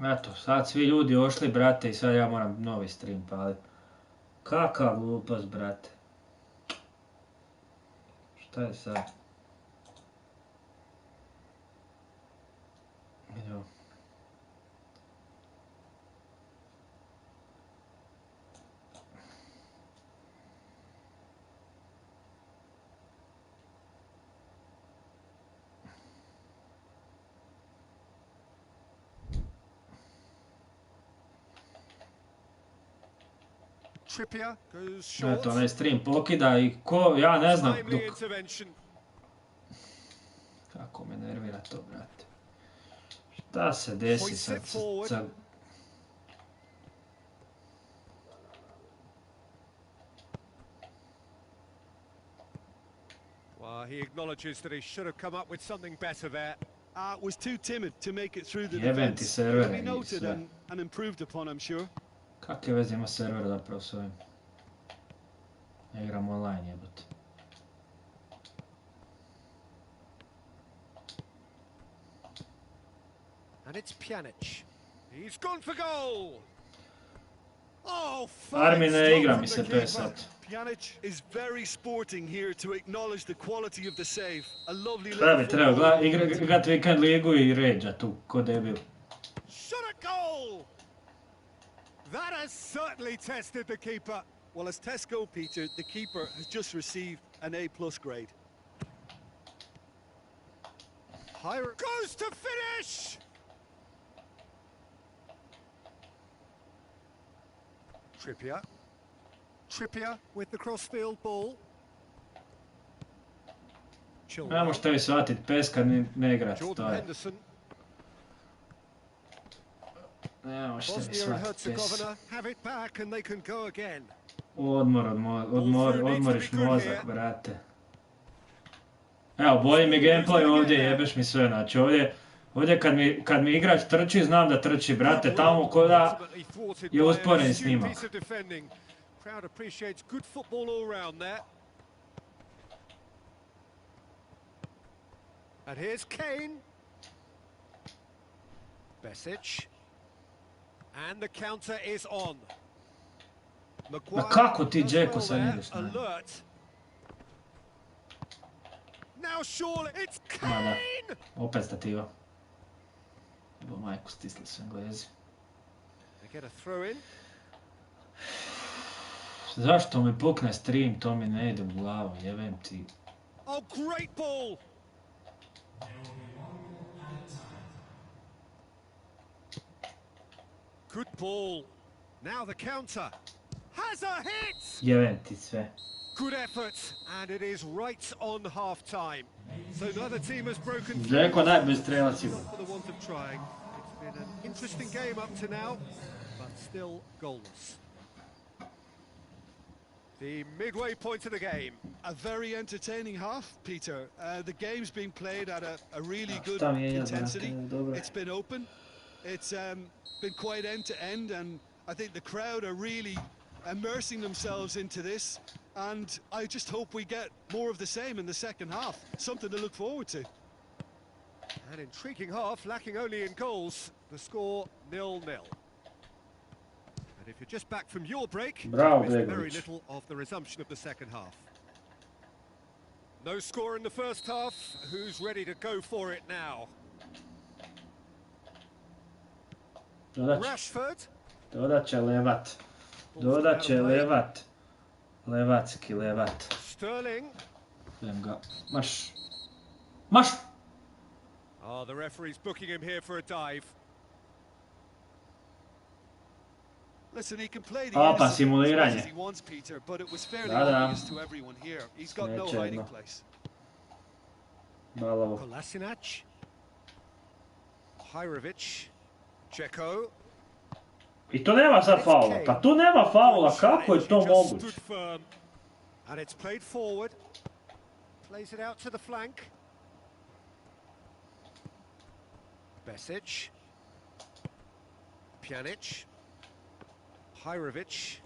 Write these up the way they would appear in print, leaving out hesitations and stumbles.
Eto, sad svi ljudi ošli, brate, i sad ja moram novi stream paliti. Kakav glupost, brate. Šta je sad? Evo. Eto, onaj stream pokida i ko, ja ne znam dok... Kako me nervira to, brate. Šta se desi sad? He acknowledges that he should have come up with something better there. Was too timid to make it through the Jebem ti servera i noted sve. and improved upon, I'm sure. Kakve veze ima server zapravo s ovim? Ja igram online, jebote. And it's Pjanic. He's gone for goal. Oh, Armine, igra mi se pesat. Pjanic is very sporting here to acknowledge the quality of the save. A lovely Šta bi trebao igrat vikend ligu i ređa tu, ko debil. Shot a goal! That has certainly tested the keeper. Well, as tests go, Peter, the keeper has just received an A+ grade. Higher goes to finish! Trippier with the crossfield ball. Ne možete vi shvatit, pes kad ne igrate, to je. Ne možete vi shvatit, pes. Odmoriš mozak, brate. Evo, bolji mi gameplay ovdje, jebeš mi sve, znači ovdje kad mi igrač trči, znam da trči, brate, tamo ko da je usporen snimak. Crowd appreciates good football all round there. And here's Kane. Besic. And the counter is on. Ma kako ti, Džeko, sad ideš na njega? Now surely it's Kane! Opet stativa. Evo majku stisli su Englezi. They get a throw in. Zašto mi pukne stream, to mi ne ide u glavu, jebem ti. Oh, great ball! Good ball. Now the counter. Has a hit! Jebem ti sve. Good effort, and it is right on half-time. So neither team has broken through. Džeko najbolji strelac sigurno. For the want of trying. It's been an interesting game up to now, but still goalless. The midway point of the game. A very entertaining half, Peter. The game's been played at a really good intensity. It's been open. It's been quite end-to-end, and I think the crowd are really immersing themselves into this. And I just hope we get more of the same in the second half. Something to look forward to. An intriguing half, lacking only in goals. The score 0-0. If you're just back from your break, you missed very little of the resumption of the second half. No score in the first half. Who's ready to go for it now? Rashford. Dodat će levat. Dodat će levat. Levacki levat. Sterling. Idem ga. Marš. Marš! Oh, the referee's booking him here for a dive. Listen, he can play the innocent as he wants, Peter, but it was fairly obvious to everyone here. He's got no hiding place. Kolasinac. Hirovic. Čeko. I to nema sad faula. Pa tu nema faula, kako je to moguće? And it's played forward. Plays it out to the flank. Besic. Pjanic. Hirovic.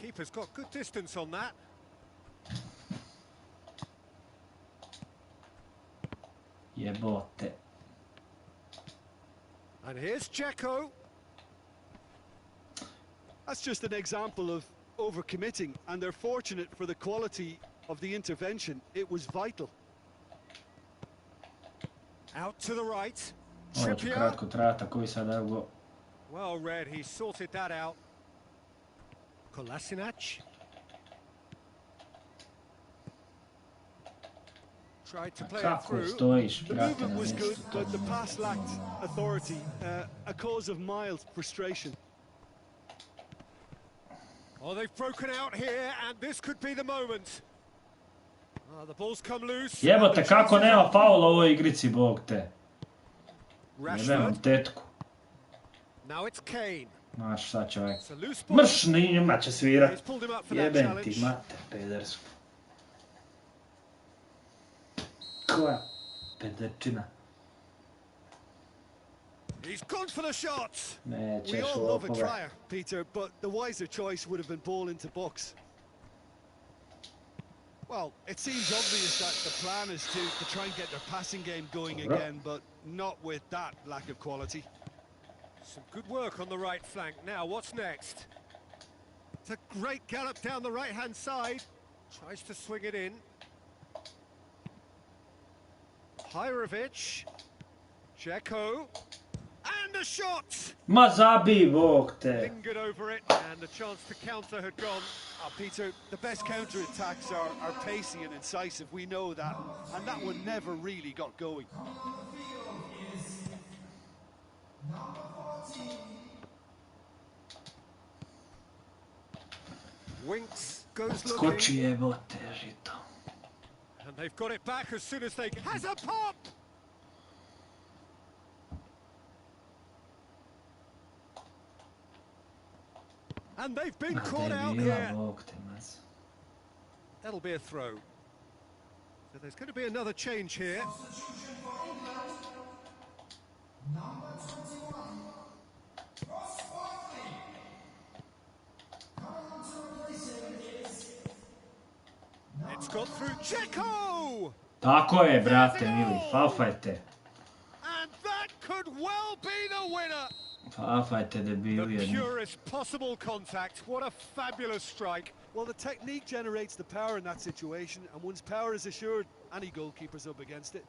Keeper's got good distance on that. Jebote. And here's Dzeko. That's just an example of overcommitting, and they're fortunate for the quality of the intervention. It was vital. Out to the right. Ovo će kratko trajati, ako vi sad daju go. Well read, he sorted that out. Kolasinac. Tried to play it through. Stojiš, the movement was good, but the pass lacked authority, a cause of mild frustration. Oh, they've broken out here, and this could be the moment. Oh, the ball's come loose. Jebote, kako nema faula u ovoj igrici, bog te. Jebem tetku. Now it's Kane. Znaš, sad čovjek. Mrš, njima će svirat. Jebem ti, mater, pedersku. Koja pederčina. He's gone for the shot. We all love a trier, Peter, but the wiser choice would have been ball into box. Well, it seems obvious that the plan is to try and get their passing game going again, but not with that lack of quality. Some good work on the right flank. Now, what's next? It's a great gallop down the right-hand side. Tries to swing it in. Hirovic. Dzeko. And a shot! Ma zabij, bog te. Lingered over it, and the chance to counter had gone. Peter, the best counter-attacks are pacey and incisive, we know that, and that one never really got going. Winks goes Skoči looking. jebote, žito. And they've got it back as soon as they... Has a pop! And they've been caught out here. That'll be a throw. So there's going to be another change here. It's got through Dzeko! Tako je, brate mili, fafajte. And that could well be the winner. Fafajte, debili. The purest possible contact. What a fabulous strike. Well, the technique generates the power in that situation, and once power is assured, any goalkeeper's up against it.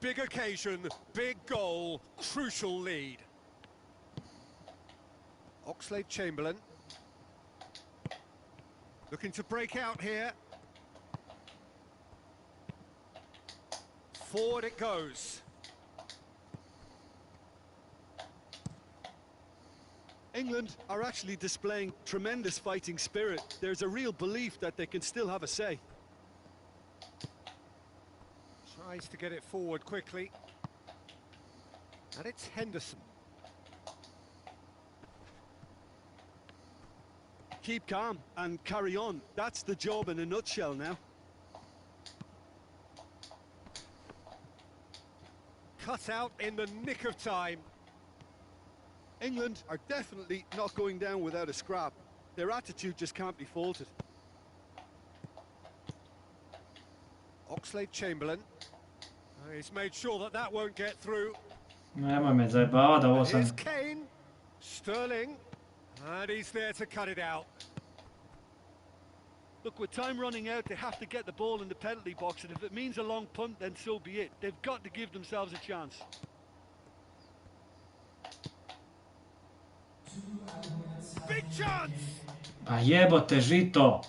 Big occasion, big goal, crucial lead. Oxlade-Chamberlain. Looking to break out here. Forward it goes. England are actually displaying tremendous fighting spirit. There's a real belief that they can still have a say. Tries to get it forward quickly. And it's Henderson. Keep calm and carry on. That's the job in a nutshell now. Cut out in the nick of time. England are definitely not going down without a scrap. Their attitude just can't be faulted. Oxlade-Chamberlain. He's made sure that that won't get through. Nemoj me zajebavati da ovo sam... Here's Kane. Sterling. And he's there to cut it out. Look, with time running out, they have to get the ball in the penalty box, and if it means a long punt, then so be it. They've got to give themselves a chance. Big chance! Pa jebote, žito!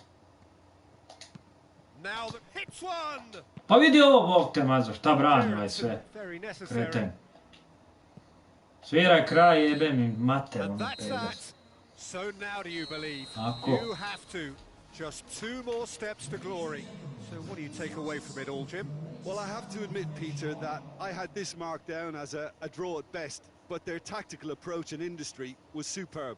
Now the hits one! Pa vidi ovo, bog te mazo, šta brani ovaj sve? Kreten. Sviraj kraj, jebe mi mater, And ono that's that. peders. So now do you believe? Tako. You have to. Just 2 more steps to glory. So what do you take away from it all, Jim? Well, I have to admit, Peter, that I had this marked down as a draw at best, but their tactical approach and industry was superb.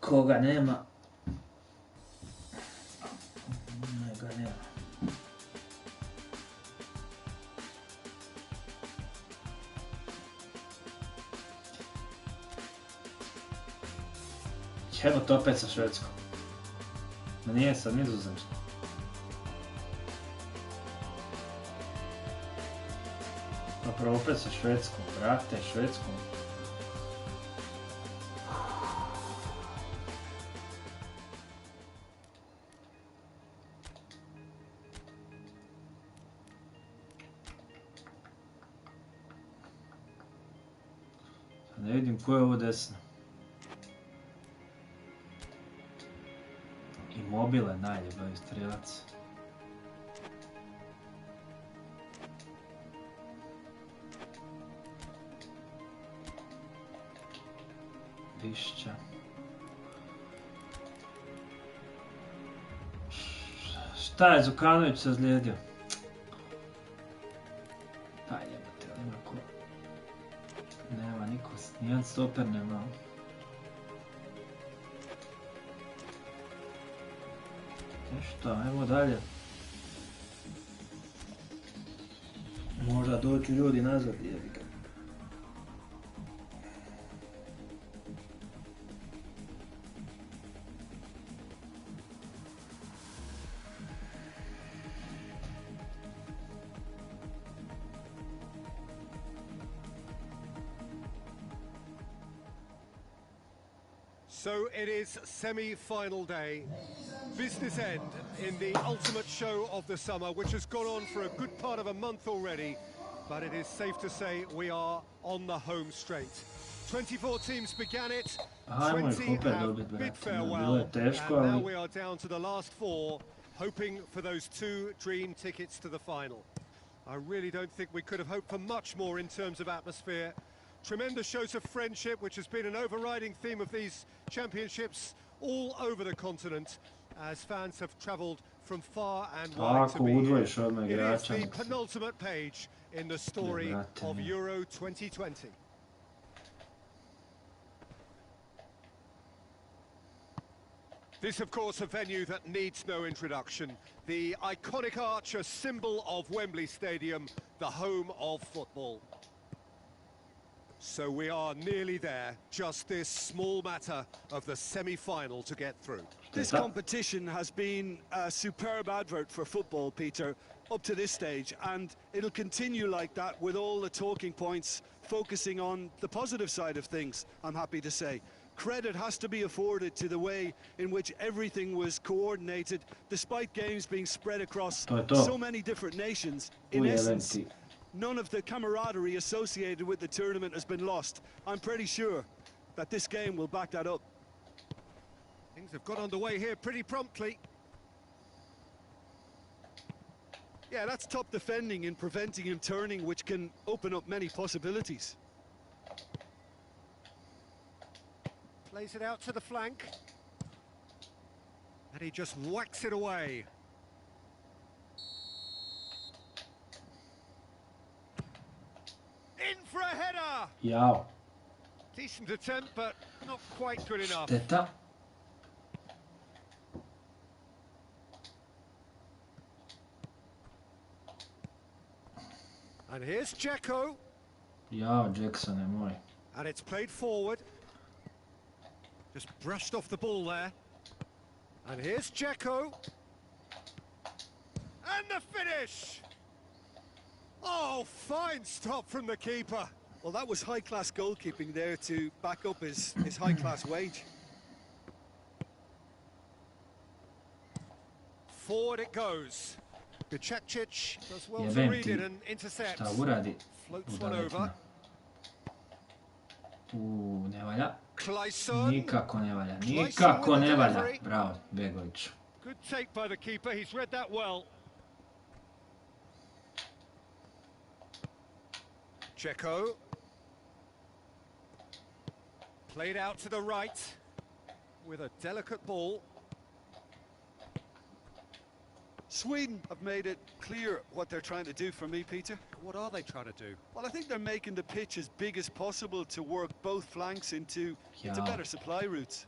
Koga nema. Njega nema. Evo to opet sa Švedskom. Ma nije sad Nizozemska. Zapravo opet sa Švedskom, brate, Švedskom. Ne vidim ko je ovo desno. Immobile najljubavi strijelac. Višća. Šta je Zukanović se ozlijedio? Pa jebate, ima ko? Nema niko, nijedan stoper nema. Šta, evo dalje. Možda dođu ljudi nazad, jebi ga. So it is semi-final day, business end in the ultimate show of the summer, which has gone on for a good part of a month already, but it is safe to say we are on the home straight. 24 teams began it, 20 have bid farewell, and now we are down to the last 4, hoping for those 2 dream tickets to the final. I really don't think we could have hoped for much more in terms of atmosphere. Tremendous shows of friendship, which has been an overriding theme of these championships all over the continent, as fans have travelled from far and wide to be here. It is the penultimate page in the story of Euro 2020. This, of course, a venue that needs no introduction. The iconic arch, a symbol of Wembley Stadium, the home of football. So we are nearly there, just this small matter of the semi-final to get through. This competition has been a superb advert for football, Peter, up to this stage, and it'll continue like that with all the talking points focusing on the positive side of things, I'm happy to say. Credit has to be afforded to the way in which everything was coordinated, despite games being spread across so many different nations. In essence, none of the camaraderie associated with the tournament has been lost. I'm pretty sure that this game will back that up. Things have got underway here pretty promptly. Yeah, that's top defending and preventing him turning, which can open up many possibilities. Plays it out to the flank. And he just whacks it away. In for a header! Jao. Decent attempt, but not quite good enough. Šteta. And here's Dzeko. Jao, Jacksone moj. And it's played forward. Just brushed off the ball there. And here's Dzeko. And the finish! Oh, fine stop from the keeper. Well, that was high-class goalkeeping there to back up his high-class wage. Forward it goes. Bicekcic does well to read it and intercept. Floats one over. Ne valja. Clayson. Nikako ne valja. Nikako ne valja. Bravo, Begović. Good take by the keeper. He's read that well. Dzeko. Played out to the right with a delicate ball. Sweden have made it clear what they're trying to do for me, Peter. What are they trying to do? Well, I think they're making the pitch as big as possible to work both flanks into better supply routes.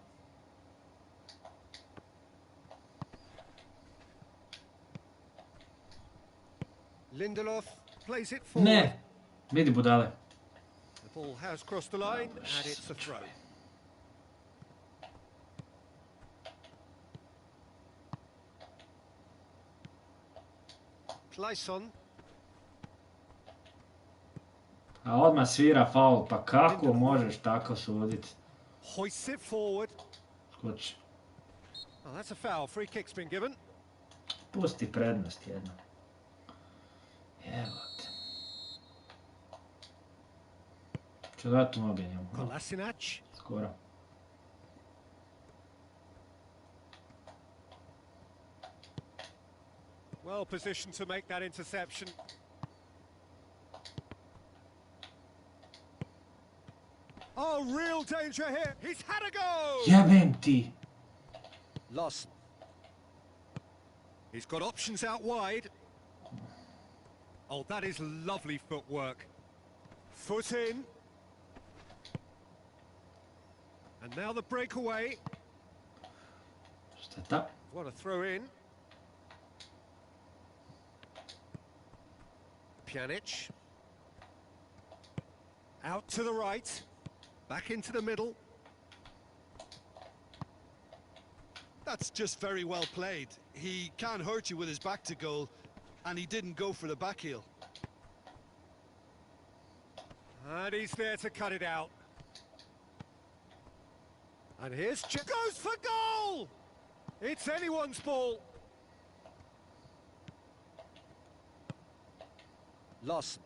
Lindelof plays it forward. Ne, vidi budale. The ball has crossed the line and it's a throw. Clayson. A odmah svira faul, pa kako možeš tako suditi? Hoists it forward. Skoči. Oh, that's a foul. Free kick's been given. Pusti prednost jedno. Evo te. Ću dati noge njemu. Kolasinac. Skoro. Well positioned to make that interception. Oh, real danger here. He's had a go. Jebem ti. Lost. He's got options out wide. Oh, that is lovely footwork. Foot in. And now the breakaway. Šteta. What a throw in. Pjanic. Out to the right. Back into the middle. That's just very well played. He can't hurt you with his back to goal, and he didn't go for the back heel. And he's there to cut it out. And here's goes for goal! It's anyone's ball. Lawson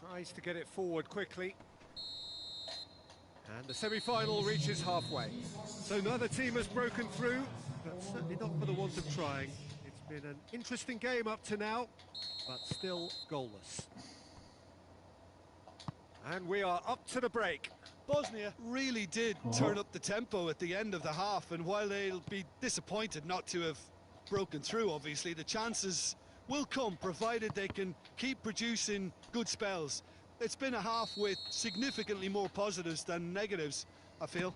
tries to get it forward quickly. And the semi-final reaches halfway. So neither team has broken through, but certainly not for the want of trying. It's been an interesting game up to now, but still goalless. And we are up to the break. Bosnia really did turn up the tempo at the end of the half, and while they'll be disappointed not to have broken through, obviously, the chances will come, provided they can keep producing good spells. It's been a half with significantly more positives than negatives, I feel.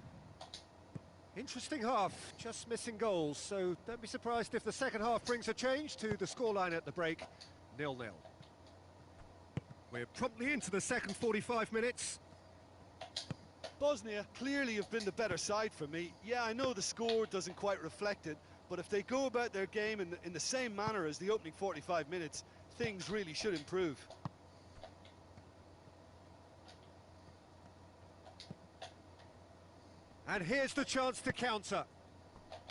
Interesting half, just missing goals, so don't be surprised if the second half brings a change to the scoreline at the break, 0-0. We're promptly into the second 45 minutes. Bosnia clearly have been the better side for me. Yeah, I know the score doesn't quite reflect it, but if they go about their game in the same manner as the opening 45 minutes, things really should improve. And here's the chance to counter.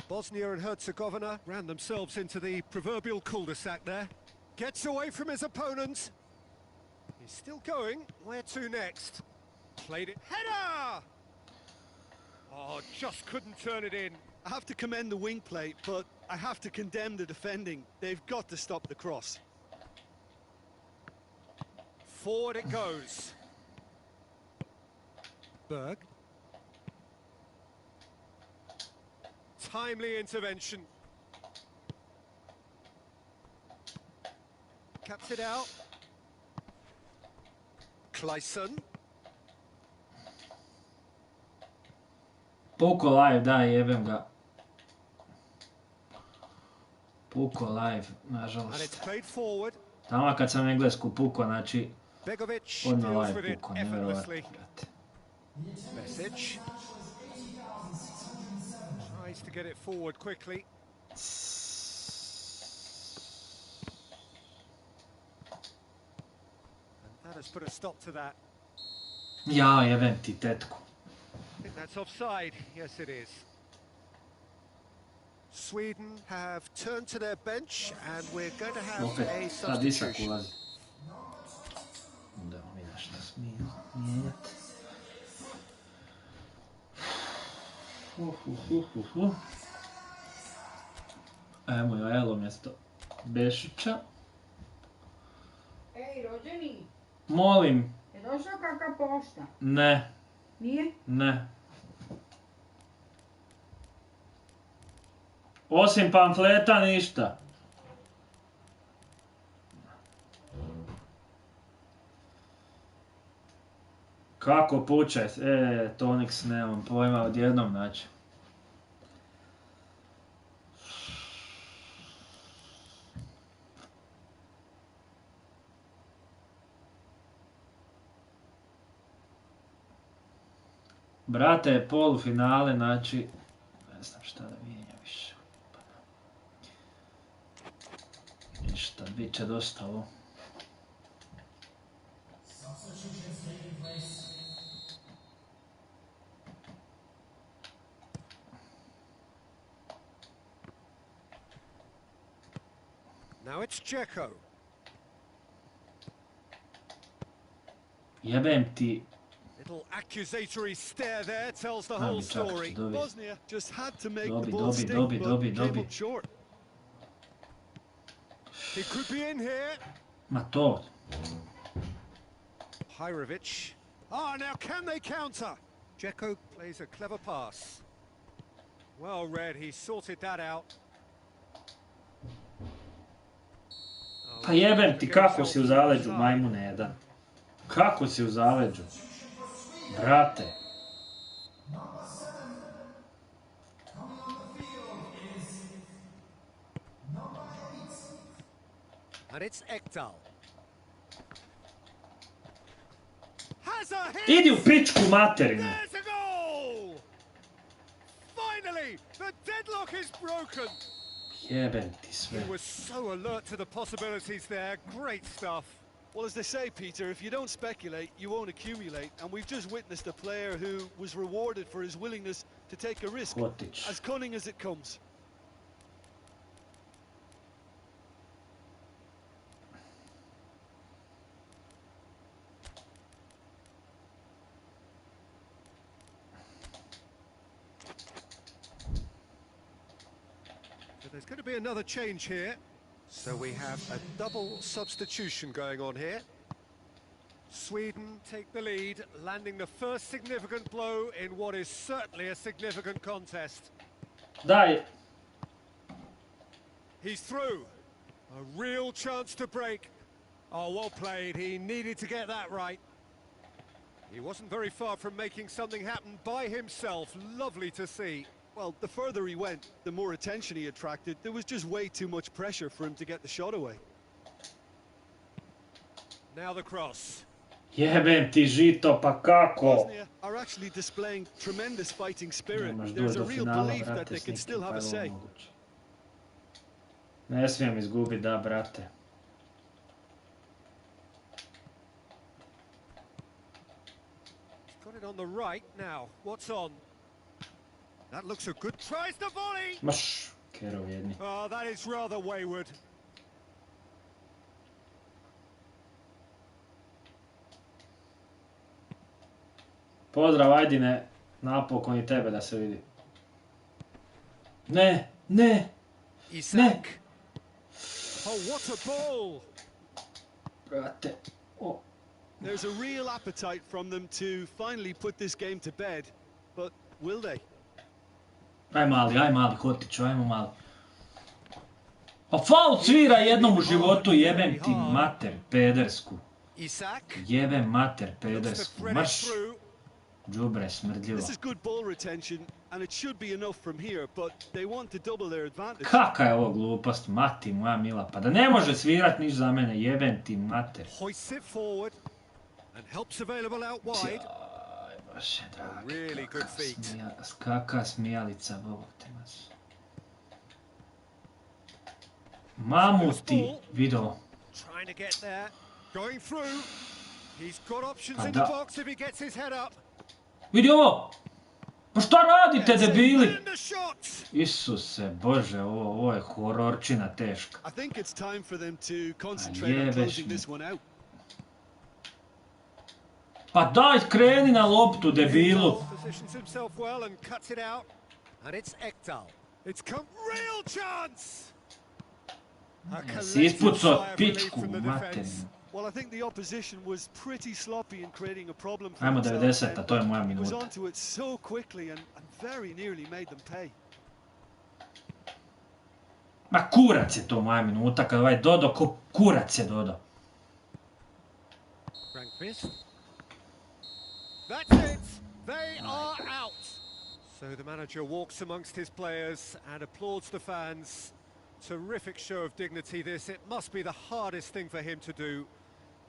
Bosnia and Hercegovina ran themselves into the proverbial cul-de-sac there. Gets away from his opponent. He's still going. Where to next? Played it. Header! Oh, just couldn't turn it in. I have to commend the wing play, but I have to condemn the defending. They've got to stop the cross. Forward it goes. Berg. Timely intervention. Caps it out. Clayson. Puko live, da, jebem ga. Puko live, nažalost. Tamo kad sam Englesku puko, znači odmah live puko, nevjerovatno, brate. Message. Tries to get it forward quickly. And that has put a stop to that. Ja, jebem ti tetku. I think that's offside. Yes, it is. Sweden have turned to their bench, and we're going to have a substitution. Da vidiš da smiju mijenjati. Ajmo Joelo mjesto Bešića. Ej, rođeni, Molim. je došla kakva pošta? Ne. Nije? Ne. Osim pamfleta ništa. Kako puče? Tonix, nemam pojma, odjednom znači. Brate, polufinale, znači, ne znam šta da mijenja više. Ništa, bit će dosta ovo. Now it's Dzeko. Jebem ti. Little accusatory stare there tells the whole story. Bosnia just had to make the ball stick, but came up short. He could be in here. Ma to. Hirovic. Ah, now can they counter? Dzeko plays a clever pass. Well read, he sorted that out. Pa jebem ti, kako si u zaleđu, majmune jedan. Kako si u zaleđu? Brate. And it's Ekdal. Has a hit! Idi u pičku materinu. There's a goal! Finally, the deadlock is broken. Jebem ti sve. He was so alert to the possibilities there. Great stuff. Well, as they say, Peter, if you don't speculate, you won't accumulate. And we've just witnessed a player who was rewarded for his willingness to take a risk. Kotić. As cunning as it comes. So there's going to be another change here. So we have a double substitution going on here. Sweden take the lead, landing the first significant blow in what is certainly a significant contest. Daj. He's through. A real chance to break. Oh, well played. He needed to get that right. He wasn't very far from making something happen by himself. Lovely to see. Well, the further he went, the more attention he attracted. There was just way too much pressure for him to get the shot away. Now the cross. Jebem ti žito, pa kako? Bosnia are actually displaying tremendous fighting spirit. There's a real belief that they can still have a say. Ne smijem izgubiti, da, brate. He's got it on the right now. What's on? That looks a good tries the volley. Maš, kerov jedni. Oh, that is rather wayward. Pozdrav, Ajdine, napokon i tebe da se vidi. Ne, ne, Isak. Oh, what a ball! brate. O. There's a real appetite from them to finally put this game to bed, but will they? Aj mali, Kotiću, ajmo mali. Pa faul svira jednom u životu, jebem ti mater, pedersku. Isak. Jebem mater, pedersku, marš. Džubre, smrdljivo. This is good ball retention, and it should be enough from here, but they want to double their advantage. Kaka je ovo glupost, mati moja mila, pa da ne može svirat niš za mene, jebem ti mater. Hoists it forward, and helps available out wide. Aj, baše dragi, Really good feet. kaka smijalica, Bog te mas. Mamuti, vidio. Trying to get there, going through. He's got options in the box if he gets his head up. Vidi ovo! Pa šta radite, debili? And the shot. Isuse, Bože, ovo je hororčina teška. I think it's time for them to concentrate on closing this one out. Pa daj, kreni na loptu, debilu. Positions himself well and cuts it out. And it's Ekdal. It's come real chance. Si ispucao pičku, materinu. Well, I think the opposition was pretty sloppy in creating a problem for Ajmo themselves. 90-a, to je moja Was minuta. onto it so quickly and very nearly made them pay. Ma kurac je to moja minuta, kad ovaj Dodo, ko kurac je Dodo. That's it. They are out. So the manager walks amongst his players and applauds the fans. Terrific show of dignity this. It must be the hardest thing for him to do.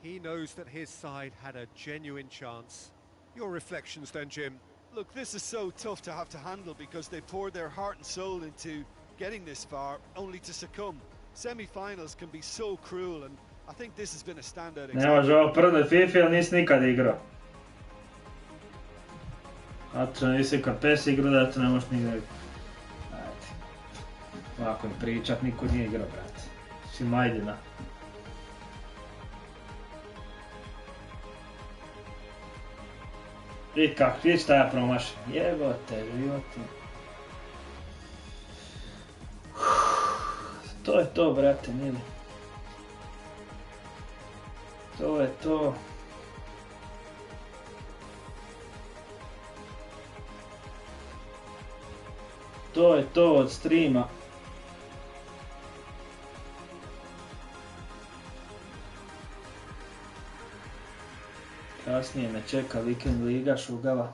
He knows that his side had a genuine chance. Your reflections then, Jim? Look, this is so tough to have to handle because they poured their heart and soul into getting this far, only to succumb. Semi-finals can be so cruel, and I think this has been a standout example. Ne može ovo prve FIFA ili nisi nikad igrao. Ako nisi kad PES igrao, da to ne možeš ni igrati. Ajde. Ovako im pričat, niko nije igrao, brate. Si majdina. Vidi šta ja promašim. Jebote, životinje. To je to, brate, mili. To je to. To je to od streama. Kasnije me čeka vikend liga šugava.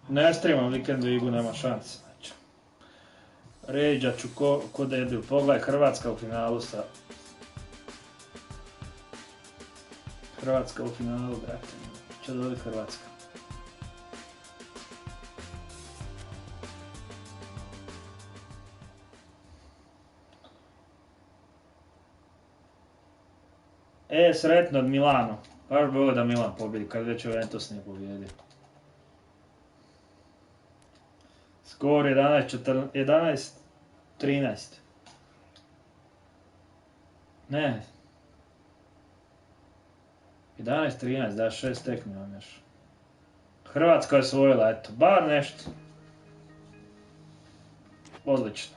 Ne streamam vikend ligu, nema šanse. Ređat ću ko debil. Pogledaj, Hrvatska u finalu sa... Hrvatska u finalu, brate. Će dobiti Hrvatska. Sretno od Milano. Baš bi ovo da Milan pobjedi, kad već Juventus nije pobjedio. Skor 11-13. Ne. 11-13, da 6 tekmi vam još. Hrvatska je osvojila, eto, bar nešto. Odlično.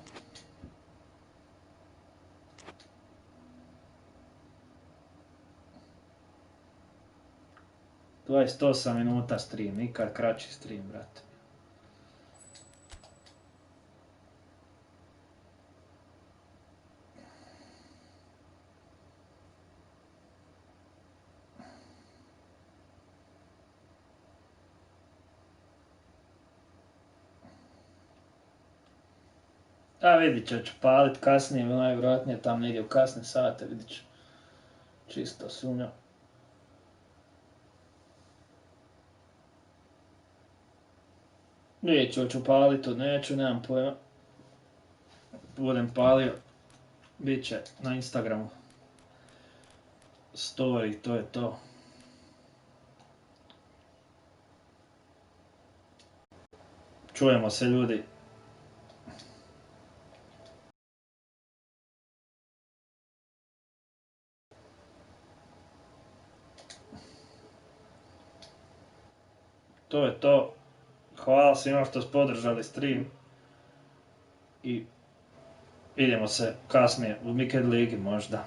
– 28 minuta stream, nikad kraći stream, brate. A vidit ću palit kasnije, najvjerojatnije tam negdje u kasne sate, vidit ću. Čisto sumnjam. Vidjet ću, hoću palit to, neću, nemam pojma. Budem palio, bit će na Instagramu. Story, to je to. Čujemo se, ljudi. To je to. Hvala svima što ste podržali stream. I idemo se kasnije u Weekend Ligi možda.